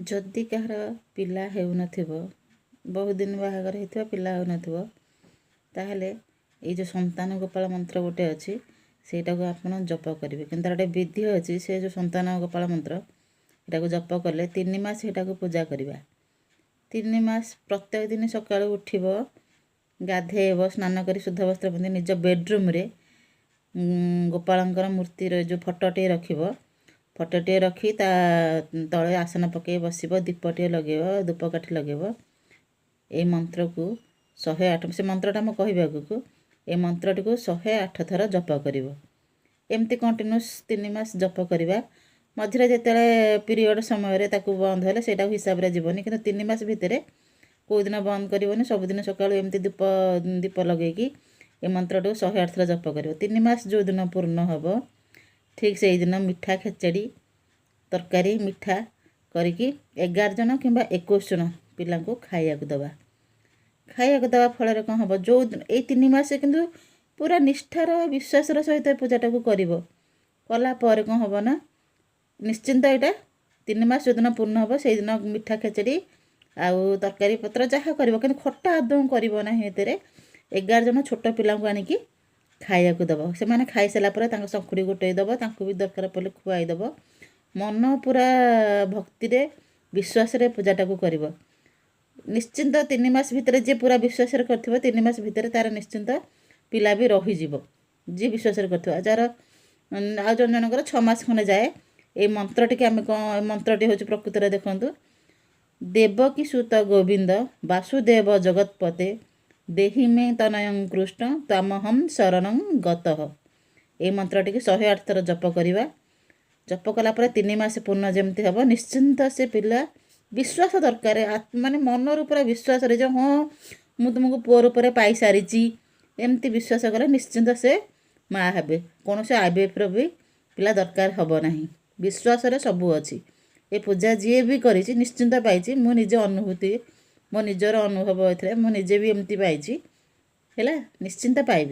ଯଦି କାହାର ପିଲା ହେଉନଥିବ, ବହୁତ ଦିନ ବାହାଘର ହେଇଥିବ ପିଲା ହେଉନଥିବ, ତାହେଲେ ଏଇ ଯେଉଁ ସନ୍ତାନ ଗୋପାଳ ମନ୍ତ୍ର ଗୋଟେ ଅଛି ସେଇଟାକୁ ଆପଣ ଜପ କରିବେ। କିନ୍ତୁ ତାର ଗୋଟେ ବିଧି ଅଛି। ସେ ଯେଉଁ ସନ୍ତାନ ଗୋପାଳ ମନ୍ତ୍ର ଏଟାକୁ ଜପ କଲେ 3 ମାସ ଏଟାକୁ ପୂଜା କରିବା। 3 ମାସ ପ୍ରତ୍ୟେକ ଦିନ ସକାଳୁ ଉଠିବ, ଗାଧେଇବ, ସ୍ନାନ କରି ଶୁଦ୍ଧ ବସ୍ତ୍ର ପିନ୍ଧି ନିଜ ବେଡ଼ରୁମ୍ରେ ଗୋପାଳଙ୍କର ମୂର୍ତ୍ତିର ଯେଉଁ ଫଟୋଟିଏ ରଖିବ। ଫଟୋଟିଏ ରଖି ତା ତଳେ ଆସନ ପକାଇ ବସିବ, ଦୀପଟିଏ ଲଗାଇବ, ଧୂପକାଠି ଲଗାଇବ। ଏଇ ମନ୍ତ୍ରକୁ 108, ସେ ମନ୍ତ୍ରଟା ମୁଁ କହିବି ଆଗକୁ, ଏ ମନ୍ତ୍ରଟିକୁ 108 ଥର ଜପ କରିବ। ଏମିତି କଣ୍ଟିନ୍ୟୁସ୍ 3 ମାସ ଜପ କରିବା। ମଝିରେ ଯେତେବେଳେ ପିରିୟଡ଼ ସମୟରେ ତାକୁ ବନ୍ଦ ହେଲେ ସେଇଟାକୁ ହିସାବରେ ଯିବନି, କିନ୍ତୁ 3 ମାସ ଭିତରେ କେଉଁଦିନ ବନ୍ଦ କରିବନି। ସବୁଦିନ ସକାଳୁ ଏମିତି ଦୀପ ଲଗାଇକି ଏ ମନ୍ତ୍ରଟିକୁ 108 ଥର ଜପ କରିବ। 3 ମାସ ଯେଉଁଦିନ ପୂର୍ଣ୍ଣ ହେବ ଠିକ୍ ସେଇଦିନ ମିଠା ଖେଚେଡ଼ି ତରକାରୀ ମିଠା କରିକି 11 ଜଣ କିମ୍ବା 21 ଜଣ ପିଲାଙ୍କୁ ଖାଇବାକୁ ଦେବା। ଫଳରେ କ'ଣ ହେବ, ଯେଉଁ ଏଇ 3 ମାସ କିନ୍ତୁ ପୁରା ନିଷ୍ଠାର ବିଶ୍ୱାସର ସହିତ ପୂଜାଟାକୁ କରିବ। କଲା ପରେ କ'ଣ ହେବ ନା, ନିଶ୍ଚିନ୍ତ ଏଇଟା 3 ମାସ ଯେଉଁଦିନ ପୂର୍ଣ୍ଣ ହେବ ସେଇଦିନ ମିଠା ଖେଚେଡ଼ି ଆଉ ତରକାରୀ ପତ୍ର ଯାହା କରିବ, କିନ୍ତୁ ଖଟା ଆଦୌ କରିବ ନାହିଁ। ଏଥିରେ 11 ଜଣ ଛୋଟ ପିଲାଙ୍କୁ ଆଣିକି ଖାଇବାକୁ ଦେବ। ସେମାନେ ଖାଇସାରିଲା ପରେ ତାଙ୍କ ଶଙ୍ଖୁଡ଼ି ଗୋଟେଇ ଦେବ, ତାଙ୍କୁ ବି ଦରକାର ପଡ଼ିଲେ ଖୁଆଇ ଦେବ। ମନ ପୁରା ଭକ୍ତିରେ ବିଶ୍ୱାସରେ ପୂଜାଟାକୁ କରିବ। ନିଶ୍ଚିନ୍ତ 3 ମାସ ଭିତରେ ଯିଏ ପୁରା ବିଶ୍ୱାସରେ କରିଥିବ 3 ମାସ ଭିତରେ ତାର ନିଶ୍ଚିନ୍ତ ପିଲା ବି ରହିଯିବ। ଯିଏ ବିଶ୍ୱାସରେ କରିଥିବ, ଯାହାର ଆଉ ଜଣ ଜଣଙ୍କର 6 ମାସ ଖଣ୍ଡେ ଯାଏ। ଏଇ ମନ୍ତ୍ରଟିକି ଆମେ କ'ଣ, ମନ୍ତ୍ରଟି ହେଉଛି ପ୍ରକୃତରେ ଦେଖନ୍ତୁ, ଦେବକୀ ସୁତ ଗୋବିନ୍ଦ ବାସୁଦେବ ଜଗତପତେ ଦେହି ମେ ତନୟଂ କୃଷ୍ଣ ତ୍ୱାମହଂ ଶରଣଂ ଗତଃ। ଏଇ ମନ୍ତ୍ରଟିକି 108 ଥର ଜପ କରିବା। ଜପ କଲା ପରେ 3 ମାସ ପୂର୍ଣ୍ଣ ଯେମିତି ହେବ, ନିଶ୍ଚିନ୍ତ ସେ ପିଲା ବିଶ୍ୱାସ ଦରକାର, ମାନେ ମନରୁ ପୁରା ବିଶ୍ୱାସରେ ଯେ ହଁ ମୁଁ ତୁମକୁ ପୁଅ ରୂପରେ ପାଇସାରିଛି, ଏମିତି ବିଶ୍ୱାସ କଲେ ନିଶ୍ଚିନ୍ତ ସେ ମାଆ ହେବେ। କୌଣସି IVFର ବି ପିଲା ଦରକାର ହେବ ନାହିଁ। ବିଶ୍ୱାସରେ ସବୁ ଅଛି। ଏ ପୂଜା ଯିଏ ବି କରିଛି ନିଶ୍ଚିନ୍ତ ପାଇଛି। ମୁଁ ନିଜେ ଅନୁଭୂତି, ମୋ ନିଜର ଅନୁଭବ ଏଥିରେ, ମୁଁ ନିଜେ ବି ଏମିତି ପାଇଛି। ହେଲା, ନିଶ୍ଚିନ୍ତ ପାଇବେ।